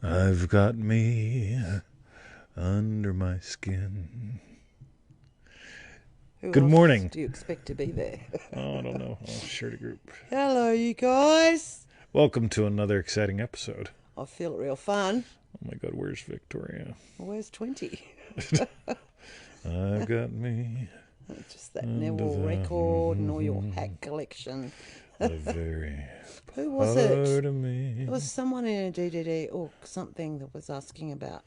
I've got me under my skin. Who Good else morning. do you expect to be there? Oh, I don't know. I'll share the group. Hello, you guys. Welcome to another exciting episode. I feel it real fun. Oh my God, where's Victoria? Where's 20? I've got me Just that under Neville the record and all your hack collection. a very Who was part it? of me. There was someone in a DDD or something that was asking about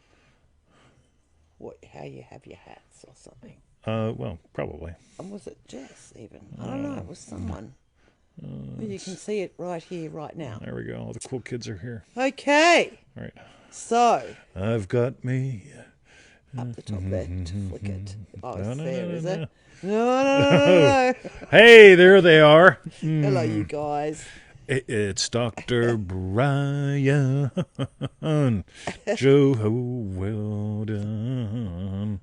how you have your hats or something. Well, probably. And was it Jess even? I don't know. It was someone. Well, you can see it right here, right now. There we go. All the cool kids are here. Okay. All right. So, I've got me. up the top there to flick it. Oh, it's No, there, no, is no. it? No. Hey, there they are. Hello, you guys. It's Dr. Brian. Joe, well done.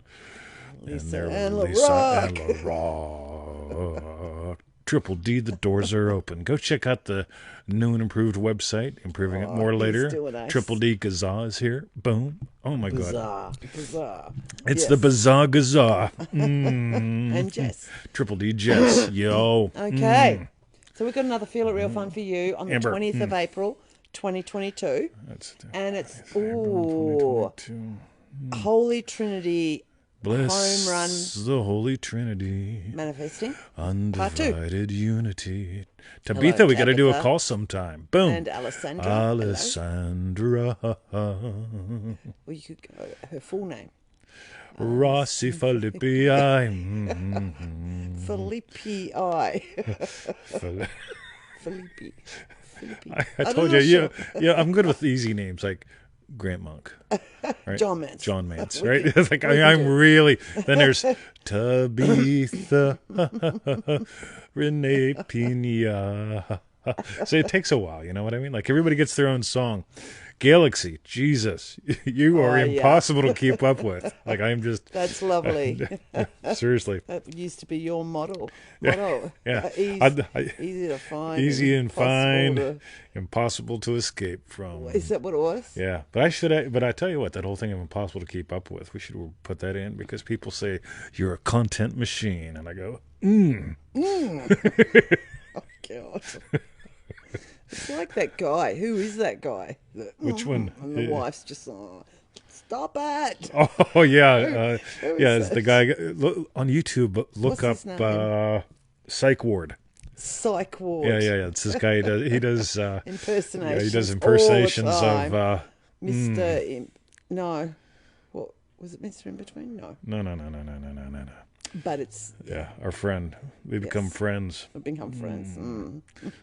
Lisa and and Lisa LaRock. and LaRock. Triple D, the doors are open. Go check out the new and improved website. Improving it more he's later. doing us. Triple D Gazaa is here. Boom. Oh my God. Bizarre. It's Yes. the Bazaar Gazaa. And Jess. Triple D Jess. Yo. Okay. So we've got another Feel It Real Fun for you on the Amber. 20th of April, 2022. That's And it's, April 2022. Holy Trinity Bless home run the Holy Trinity, manifesting. undivided unity. Hello, Tabitha, we got to do a Tabitha. call sometime. Boom. And Alessandra. Alessandra. Well, you could go her full name. Rossi Filippi. Filippi I. Filippi. I told you, yeah, I'm good with easy names like Grant Monk. Right? John Mance. John Mance, We right? can- It's like I'm really. Then there's Tabitha, Renee Pina. So it takes a while, you know what I mean? Like everybody gets their own song. Galaxy, Jesus, you are yeah. impossible to keep up with. Like I'm just That's lovely. seriously. That used to be your model. Yeah. Easy, I- easy to find. easy and impossible find, to- impossible to escape from. Is that what it was? Yeah, but I tell you what, that whole thing of impossible to keep up with, we should put that in because people say you're a content machine, and I go, Oh, God. It's like that guy. Who is that guy? which one? And the Yeah. wife's just, stop it. Oh yeah, who is yeah, it's that? the guy on YouTube. Look What's up his name? Psych Ward. Psych ward. Yeah. It's this guy. He does Impersonations. he does impersonations all the time. of. Mr. No. What was it? Mr. In Between? No. No. But it's Yeah, our friend. We become Yes. friends. we've become friends.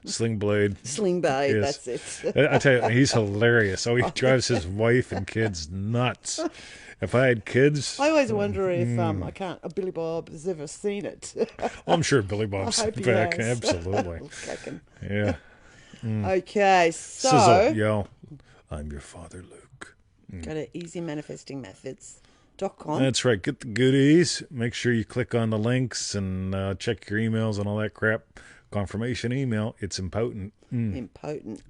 Sling Blade. Sling Bay. Yes. That's it. I tell you, he's hilarious. Oh, he drives his wife and kids nuts. If I had kids, I always wonder if Billy Bob has ever seen it. I'm sure Billy Bob's I hope he back. has. Absolutely. Cracking. Yeah. Okay, so Sizzle, yo. I'm your father, Luke. go to easymanifestingmethods.com. That's right. Get the goodies. Make sure you click on the links and check your emails and all that crap. Confirmation email. It's impotent. Impotent.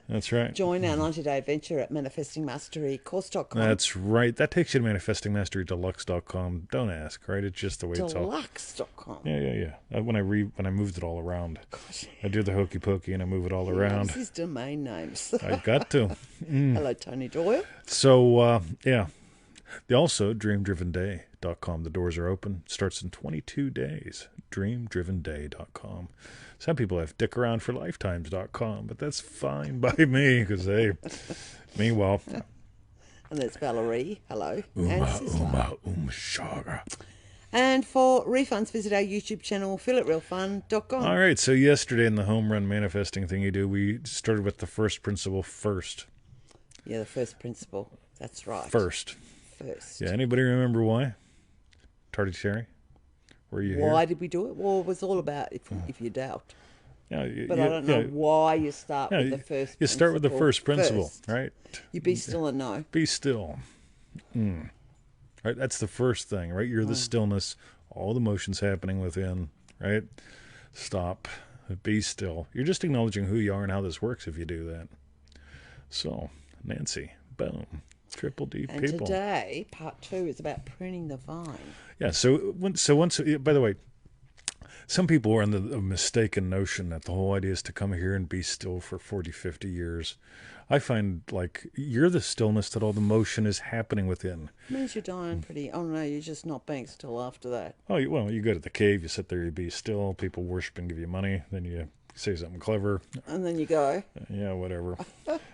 That's right. Join our 90-day adventure at manifestingmasterycourse.com. That's right. That takes you to manifestingmasterydeluxe.com. Don't ask, right? It's just the way it's all. Deluxe.com. Yeah. When I moved it all around, Gosh, I do the hokey pokey and I move it all loves around. his domain names. I got to. Hello, Tony Doyle. So yeah. Also, dreamdrivenday.com. The doors are open. Starts in 22 days. Dreamdrivenday.com. Some people have dickaroundforlifetimes.com, but that's fine by me because they, meanwhile, And there's Valerie. Hello. And Sizzler. sugar. And for refunds, visit our YouTube channel, feelitrealfun.com. All right, so yesterday in the home run manifesting thing you do, we started with the first principle first. Yeah, the first principle. That's right. First. First. Yeah, anybody remember why? Tardy Terry? Were you Why here? did we do it? Well, it was all about if you doubt. Yeah, But I don't know why you start with the first You start with the principle first principle, first. right? You be still and know. Be still. Right, that's the first thing, right? You're the stillness, all the motions happening within, right? Stop. Be still. You're just acknowledging who you are and how this works if you do that. So, Nancy, Boom. Triple D And people. today, part 2 is about pruning the vine. Yeah, so once, by the way, some people are under the mistaken notion that the whole idea is to come here and be still for 40, 50 years. I find, like, you're the stillness that all the motion is happening within. It means you're dying pretty... Oh, no, you're just not being still after that. Oh, well, you go to the cave, you sit there, you be still, people worship and give you money, then you say something clever. And then you go. Yeah, whatever.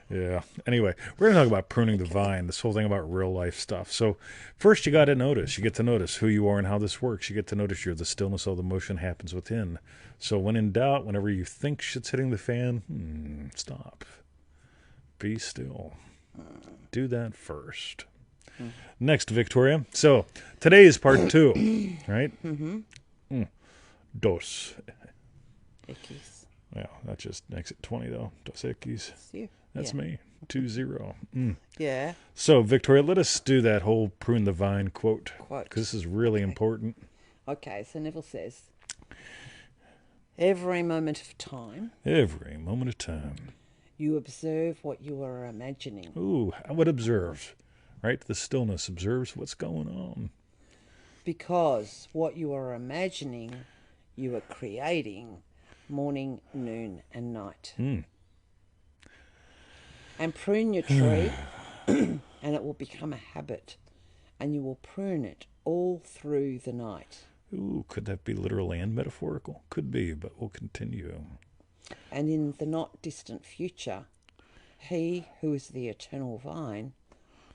Yeah. Anyway, we're going to talk about pruning the vine, this whole thing about real life stuff. So first you got to notice. You get to notice who you are and how this works. You get to notice you're the stillness, all the motion happens within. So when in doubt, whenever you think shit's hitting the fan, stop. Be still. Do that first. Next, Victoria. So today is part 2, right? Dos. Ickies. Yeah, that just makes it 20, though. Dos Equis. It's you. That's Yeah. me. 2-0. Yeah. So, Victoria, let us do that whole prune the vine quote. Quote. Because this is really important. Okay, so Neville says, every moment of time, Every moment of time. you observe what you are imagining. Ooh, I would observe. Right? The stillness observes what's going on. Because what you are imagining, you are creating morning, noon, and night. And prune your tree, and it will become a habit. And you will prune it all through the night. Ooh, could that be literal and metaphorical? Could be, but we'll continue. And in the not distant future, he who is the eternal vine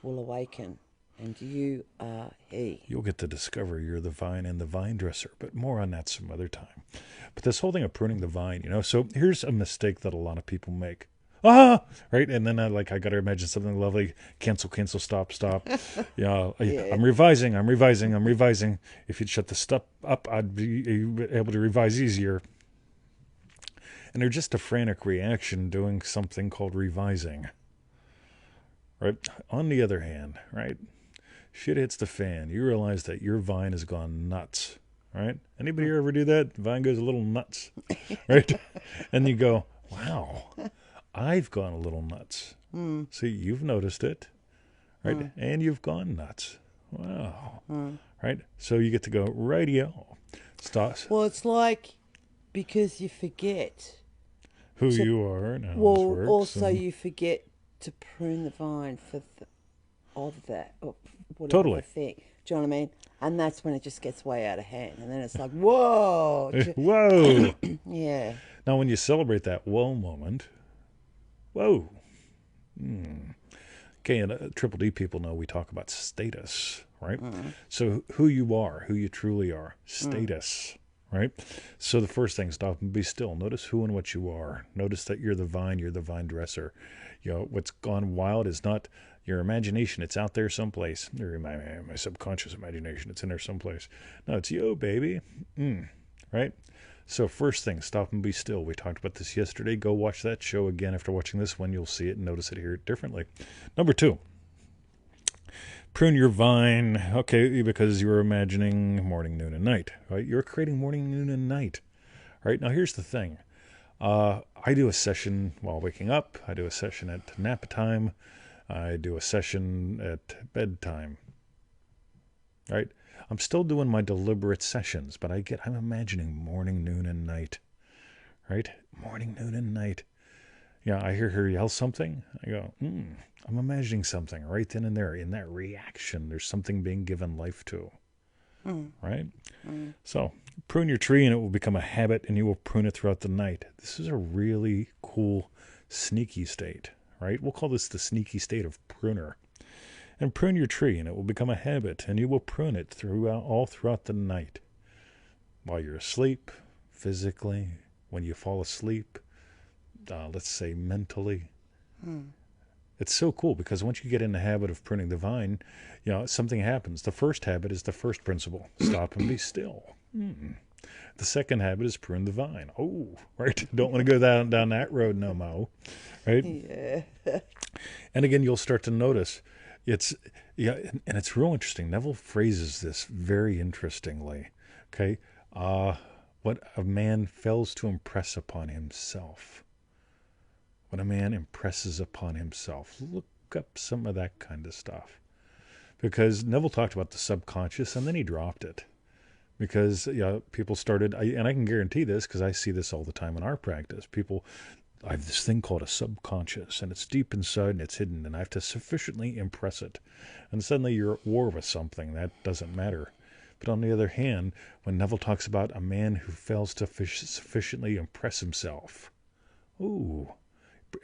will awaken, and you are he. You'll get to discover you're the vine and the vine dresser, but more on that some other time. But this whole thing of pruning the vine, so here's a mistake that a lot of people make. Right? And then I got to imagine something lovely. Cancel, stop. Yeah, I'm revising. If you'd shut the stuff up, I'd be able to revise easier. And they're just a frantic reaction doing something called revising. Right? On the other hand, right? Shit hits the fan. You realize that your vine has gone nuts. Right? Anybody ever do that? The vine goes a little nuts. Right? And you go, wow. I've gone a little nuts. See, you've noticed it, right? And you've gone nuts. Wow. Right? So you get to go, rightio. Stop. Well, it's like, because you forget. Who you are and how this Well, works. also you forget to prune the vine of that, or whatever Totally. the thing. Do you know what I mean? And that's when it just gets way out of hand. And then it's like, whoa. Whoa. Yeah. Now, when you celebrate that whoa moment, whoa. Okay, and Triple D people know we talk about status, right? So who you are, who you truly are, status, right? So the first thing, stop and be still. Notice who and what you are. Notice that you're the vine dresser. What's gone wild is not your imagination. It's out there someplace. Or my subconscious imagination. It's in there someplace. No, it's you, baby. Right? So first thing, stop and be still. We talked about this yesterday. Go watch that show again. After watching this one, you'll see it and notice it, hear it differently. Number 2, prune your vine. Okay, because you're imagining morning, noon, and night. Right? You're creating morning, noon, and night. Right? Now here's the thing. I do a session while waking up. I do a session at nap time. I do a session at bedtime. Right? I'm still doing my deliberate sessions, but I'm imagining morning, noon, and night. Right? Morning, noon, and night. Yeah, I hear her yell something. I go, I'm imagining something right then and there. In that reaction, there's something being given life to. Right? So, prune your tree and it will become a habit and you will prune it throughout the night. This is a really cool, sneaky state. Right? We'll call this the sneaky state of pruner. And prune your tree, and it will become a habit, and you will prune it all throughout the night. While you're asleep, physically, when you fall asleep, let's say mentally. It's so cool, because once you get in the habit of pruning the vine, something happens. The first habit is the first principle. Stop and be still. The second habit is prune the vine. Oh, right? Don't want to go down that road no more. Right? Yeah. And again, you'll start to notice... and it's real interesting. Neville phrases this very interestingly. Okay, what a man fails to impress upon himself. What a man impresses upon himself. Look soak up some of that kind of stuff. Because Neville talked about the subconscious, and then he dropped it. Because people started, and I can guarantee this because I see this all the time in our practice. I have this thing called a subconscious, and it's deep inside and it's hidden, and I have to sufficiently impress it. And suddenly you're at war with something. That doesn't matter. But on the other hand, when Neville talks about a man who fails to sufficiently impress himself,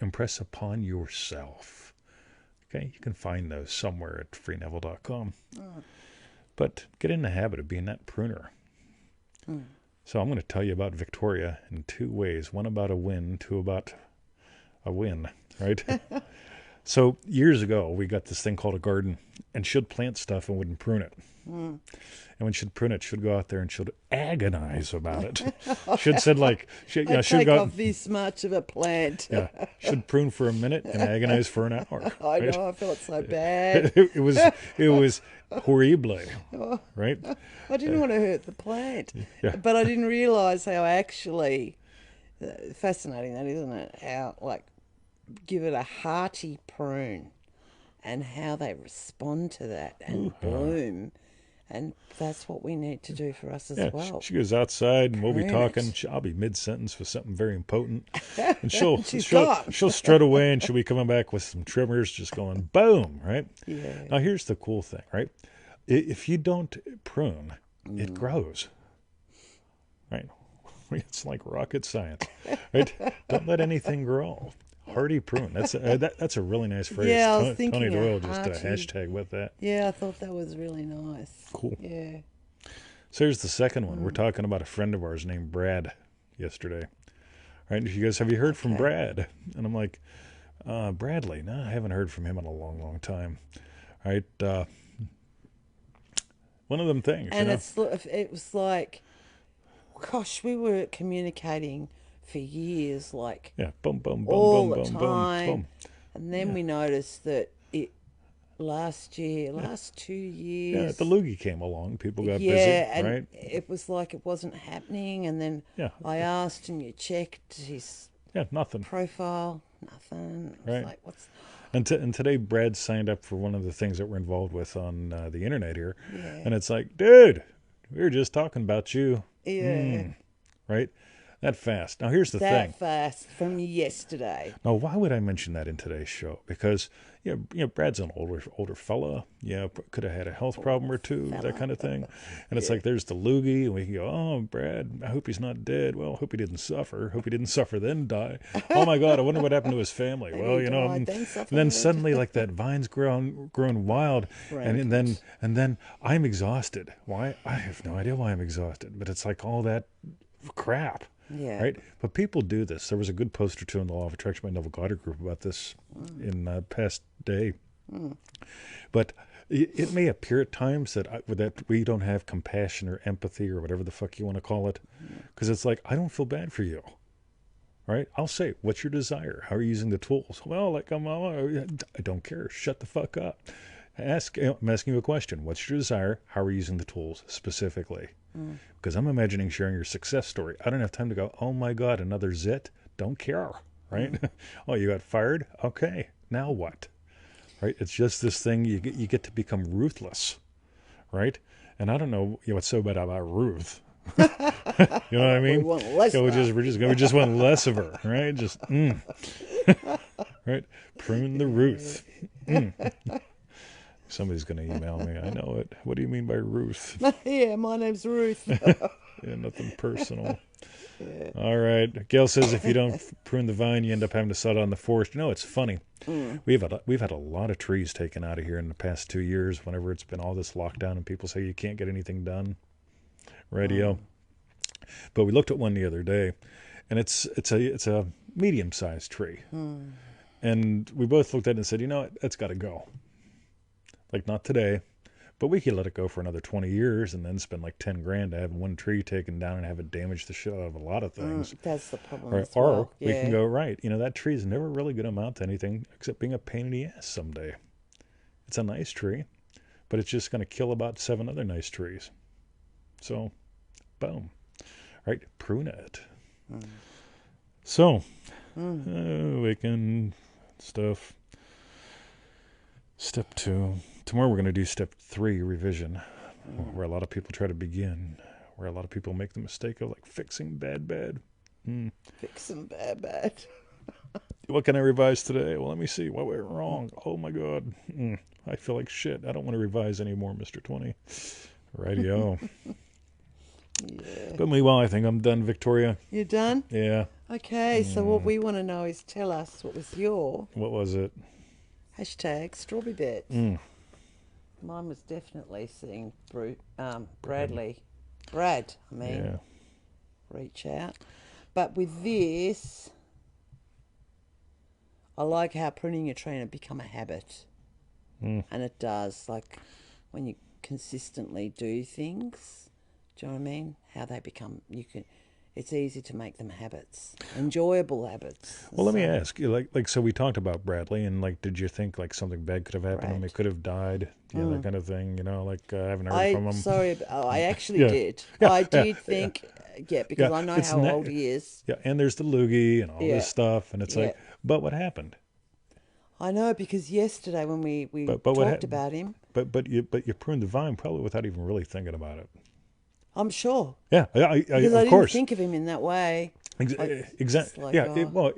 impress upon yourself. Okay, you can find those somewhere at freeneville.com. But get in the habit of being that pruner. So I'm going to tell you about Victoria in 2 ways. One about a win, 2 about a win, right? So years ago, we got this thing called a garden, and she'd plant stuff and wouldn't prune it. And when she'd prune it, she'd go out there and she'd agonize about it. She'd said she'd take go off this much of a plant. she'd prune for a minute and agonize for an hour. I right? know, I felt so bad. It was horrible, right? I didn't want to hurt the plant, Yeah. but I didn't realise how actually fascinating that, isn't it? How give it a hearty prune, and how they respond to that and bloom. And that's what we need to do for us as well. She goes outside and we'll be Prune talking. it. I'll be mid-sentence with something very impotent. And she'll gone. she'll strut away, and she'll be coming back with some trimmers just going boom, right? Yeah. Now here's the cool thing, right? If you don't prune, it grows. Right? It's like rocket science. Right? Don't let anything grow. Hardy prune. That's a really nice phrase. Yeah, I was thinking Tony Doyle just hearty. hashtag with that. Yeah, I thought that was really nice. Cool. Yeah. So here's the second one. We're talking about a friend of ours named Brad yesterday. Right? And she goes, "Have you heard from Brad?" And I'm like, Bradley? No, I haven't heard from him in a long, long time. Right? One of them things. And it was like, gosh, we were communicating for years, boom, boom, boom, all boom, the boom, time. boom, boom. And then we noticed that last 2 years. The loogie came along. People got busy, and right? it was like it wasn't happening. And then I asked, and you checked his Nothing. profile, nothing. I was like, what's... And today, Brad signed up for one of the things that we're involved with on the internet here. Yeah. And it's like, dude, we were just talking about you. Yeah. Right? That fast. Now, here's the thing. That fast from yesterday. Now, why would I mention that in today's show? Because, Brad's an older fella. Could have had a health problem or two, that kind of thing. And it's like, there's the loogie, and we can go, oh, Brad, I hope he's not dead. Well, hope he didn't suffer. Hope he didn't suffer, then die. Oh, my God, I wonder what happened to his family. Well, and then suddenly, that vine's grown wild. Right. And then I'm exhausted. Why? I have no idea why I'm exhausted. But it's like all that crap. Yeah. Right? But people do this. There was a good post or two in the Law of Attraction by Neville Goddard group about this in the past day. But it may appear at times that we don't have compassion or empathy or whatever the fuck you want to call it. Because it's like, I don't feel bad for you. Right? I'll say, what's your desire? How are you using the tools? Well, I don't care. Shut the fuck up. I'm asking you a question. What's your desire? How are you using the tools specifically? Because I'm imagining sharing your success story. I don't have time to go, oh my God, another zit? Don't care, right? Oh, you got fired? Okay, now what? Right? It's just this thing, you get to become ruthless, right? And I don't know what's so bad about Ruth. You know what I mean? We want less of her. We just want less of her, right? Just, right? Prune the Ruth. Somebody's going to email me. I know it. What do you mean by Ruth? Yeah, my name's Ruth. Yeah, nothing personal. Yeah. All right. Gail says if you don't prune the vine, you end up having to set on the forest. It's funny. We've had a lot of trees taken out of here in the past 2 years. Whenever it's been all this lockdown and people say you can't get anything done, radio. But we looked at one the other day, and it's a medium-sized tree, and we both looked at it and said, that's got to go. Like, not today, but we could let it go for another 20 years and then spend like 10 grand to have one tree taken down and have it damage the shit out of a lot of things. That's the problem. Or we can go, right, that tree is never really going to amount to anything except being a pain in the ass someday. It's a nice tree, but it's just going to kill about 7 other nice trees. So, boom. Right, prune it. So, awaken stuff. Step 2. Tomorrow we're going to do step 3, revision, where a lot of people try to begin, where a lot of people make the mistake of like fixing bad. Fixing bad. What can I revise today? Well, let me see. What went wrong? Oh my God. I feel like shit. I don't want to revise anymore, Mr. 20. Rightio. Yeah. But meanwhile, I think I'm done, Victoria. You done? Yeah. Okay, so what we want to know is tell us what was your What was it? hashtag strawberry bits. Mine was definitely seeing Brad, Yeah. reach out. But with this, I like how pruning your trainer become a habit. And it does. Like when you consistently do things, do you know what I mean? How they become, it's easy to make them habits, enjoyable habits. Well, let me ask you, so we talked about Bradley, and like, did you think like something bad could have happened to him? He could have died, that kind of thing, like I haven't heard from him. Sorry, I actually Yeah. did. Yeah, I did think, because I know it's how old he is. Yeah, and there's the loogie and all this stuff, and it's like, but what happened? I know, because yesterday when we But talked about him, but you pruned the vine probably without even really thinking about it. I'm sure. Yeah, Because I of didn't course. think of him in that way. Exactly. like, Yeah. oh.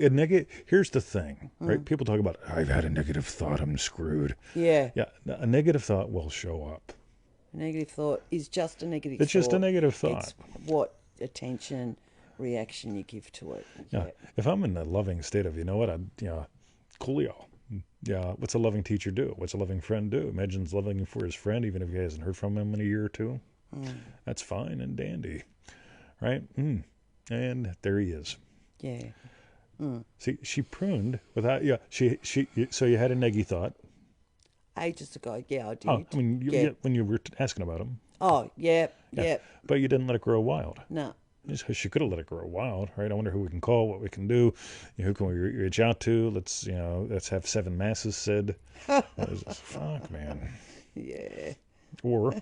Here's the thing, right? People talk about, I've had a negative thought, I'm screwed. Yeah. Yeah. A negative thought will show up. A negative thought is just a negative It's thought. just a negative thought. It's what attention, reaction you give to it. Yeah. If I'm in a loving state of, coolio. Yeah. What's a loving teacher do? What's a loving friend do? Imagines loving for his friend, even if he hasn't heard from him in a year or two. That's fine and dandy, right? And there he is. Yeah. See, she pruned without. Yeah, so you had a neggy thought. Ages ago, yeah, I did. Oh, I mean, when you were asking about him. Oh, yeah. But you didn't let it grow wild. No. She could have let it grow wild, right? I wonder who we can call, what we can do, who can we reach out to? Let's have 7 masses said. Fuck, man. Yeah. Or.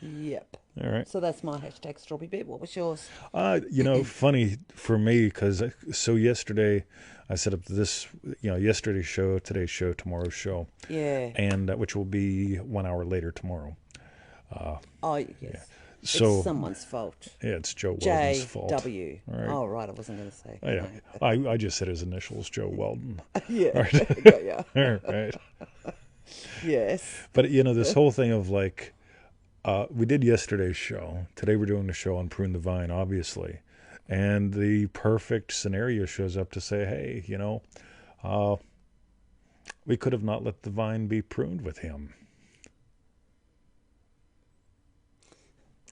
Yep. All right. So that's my hashtag strawberry bit. What was yours? Funny for me, because yesterday I set up this, yesterday's show, today's show, tomorrow's show. Yeah. And which will be 1 hour later tomorrow. Oh, yes. Yeah. So it's someone's fault. Yeah, it's Joe Weldon's fault. J.W. Right. Oh, right. I wasn't going to say. Oh, yeah. I just said his initials, Joe Weldon. Yeah. All right. Got ya. All right. Yes. But, this whole thing of like, we did yesterday's show. Today we're doing the show on Prune the Vine, obviously. And the perfect scenario shows up to say, hey, we could have not let the vine be pruned with him.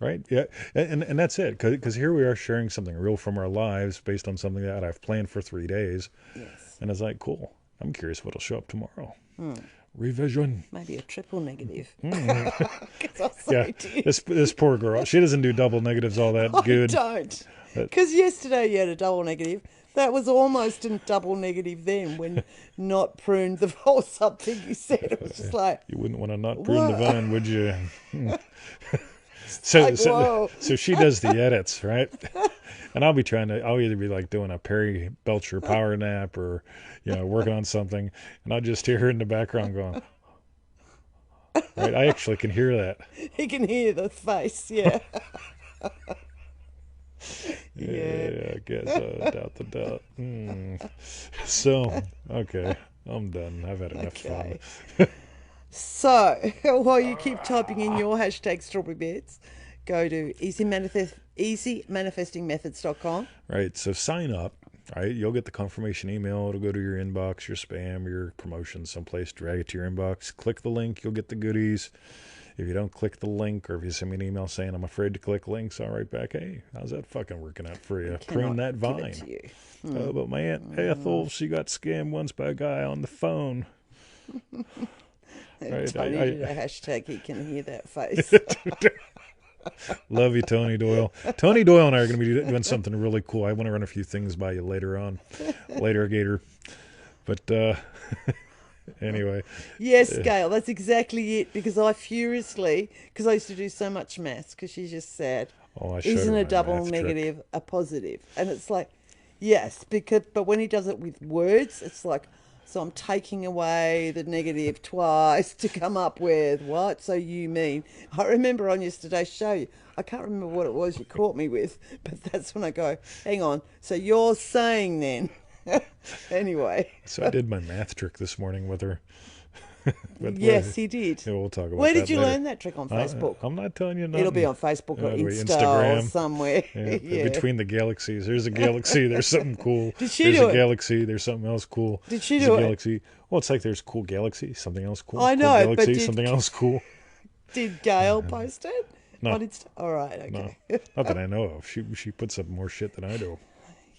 Right? Yeah. And that's it. Because here we are sharing something real from our lives based on something that I've planned for 3 days. Yes. And it's like, cool. I'm curious what'll show up tomorrow. Revision. Maybe a triple negative. Yeah, this poor girl. She doesn't do double negatives all that good. I don't. Because yesterday you had a double negative. That was almost a double negative then when not pruned the whole something you said. It was just like... You wouldn't want to not prune the vine, would you? So she does the edits, right? And I'll either be like doing a Perry Belcher power nap or, working on something. And I'll just hear her in the background going, right? I actually can hear that. He can hear the face, yeah. Yeah, I guess doubt the doubt. So, okay, I'm done. I've had enough fun. So, while you keep typing in your hashtag strawberry bits, go to easymanifestingmethods.com. Right, so sign up. Right, you'll get the confirmation email. It'll go to your inbox, your spam, your promotion, someplace. Drag it to your inbox. Click the link. You'll get the goodies. If you don't click the link, or if you send me an email saying I'm afraid to click links, I'll write back, hey, how's that fucking working out for you? Prune that vine. Give it to you. Oh, but my Aunt Ethel, she got scammed once by a guy on the phone. Right, Tony did a hashtag, he can hear that face. Love you, Tony Doyle. Tony Doyle and I are going to be doing something really cool. I want to run a few things by you later on. Later, Gator. But anyway. Yes, Gail, that's exactly it. Because I used to do so much maths, because she's just sad. Oh, Isn't a double negative a positive? And it's like, yes, but when he does it with words, it's like, So I'm taking away the negative twice to come up with what? So you mean? I remember on yesterday's show, I can't remember what it was you caught me with, but that's when I go, hang on. So you're saying then? Anyway. So I did my math trick this morning with her. Yes, he did. Yeah, we'll talk about Where that did you later. learn that trick on Facebook? I'm not telling you nothing. It'll be on Facebook or It'll be Insta or somewhere. Yeah. Yeah. Between the galaxies. There's a galaxy. There's something cool. Did she there's do a it? galaxy. There's something else cool. Did she there's do a it? galaxy. Well, it's like there's cool galaxy, something else cool. I know, cool but galaxy, something else cool. Did Gail post it? No. On Insta? All right, okay. No, not that I know of. She puts up more shit than I do.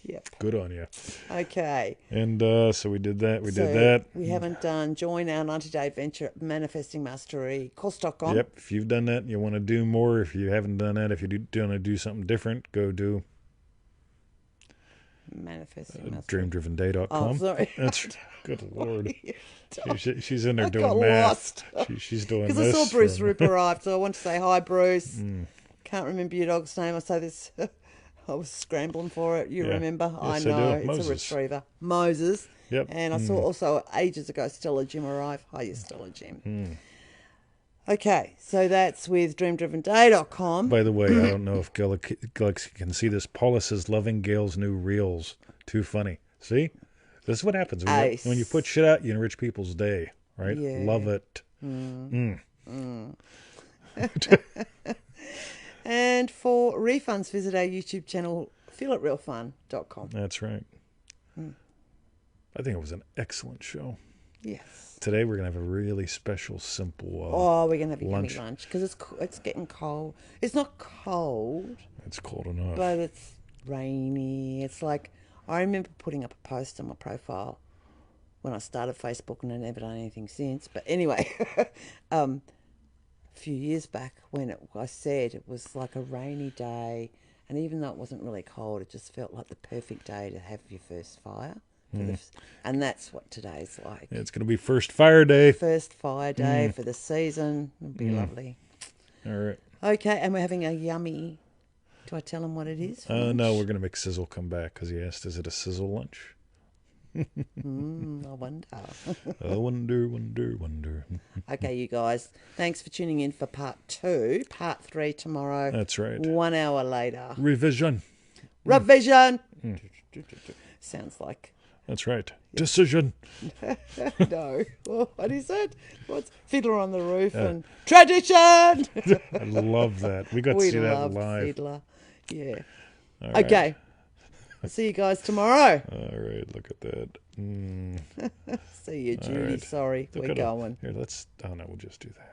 Yep. Good on you. Okay. And so we did that. We did that. We haven't done join our 90-day adventure at Manifesting Mastery course.com. Yep. If you've done that and you want to do more, if you haven't done that, if you want to do something different, go do Manifesting Mastery. dreamdrivenday.com. Oh, sorry. That's good Lord. She's in there I doing got math. lost. She's doing Because this. I saw Bruce Rip arrived, so I want to say hi, Bruce. Can't remember your dog's name. I say this. I was scrambling for it. You Yeah. remember? Yes, I know. I do. It's Moses. a retriever. Moses. Yep. And I saw also ages ago Stella Jim arrive. Hiya, Stella Jim. Okay, so that's with dreamdrivenday.com. By the way, I don't know if Galaxy can see this. Paula says, loving Gail's new reels. Too funny. See? This is what happens. When you put shit out, you enrich people's day. Right? Yeah. Love it. And for refunds, visit our YouTube channel, feelitrealfun.com. That's right. I think it was an excellent show. Yes. Today we're going to have a really special, simple We're going to have a lunch. yummy lunch because it's getting cold. It's not cold, It's cold enough. but it's rainy. It's like, I remember putting up a post on my profile when I started Facebook, and I've never done anything since. But anyway, a few years back when I said it was like a rainy day, and even though it wasn't really cold, it just felt like the perfect day to have your first fire. And that's what today's like. Yeah, it's going to be first fire day. First fire day for the season. It'll be lovely. All right. Okay, and we're having a yummy... Do I tell him what it is? for lunch? No, we're going to make Sizzle come back because he asked, is it a sizzle lunch? I wonder. I wonder. Okay, you guys. Thanks for tuning in for part 2. Part 3 tomorrow. That's right. 1 hour later. Revision. Revision. Sounds like... That's right. Decision. No. What is it? What's Fiddler on the Roof and Tradition? I love that. We got to see that love live. Fiddler. Yeah. All right. Okay. I'll see you guys tomorrow. All right. Look at that. See you, Judy. right. Sorry. Look We're at going. Here, let's... Oh, no, we'll just do that.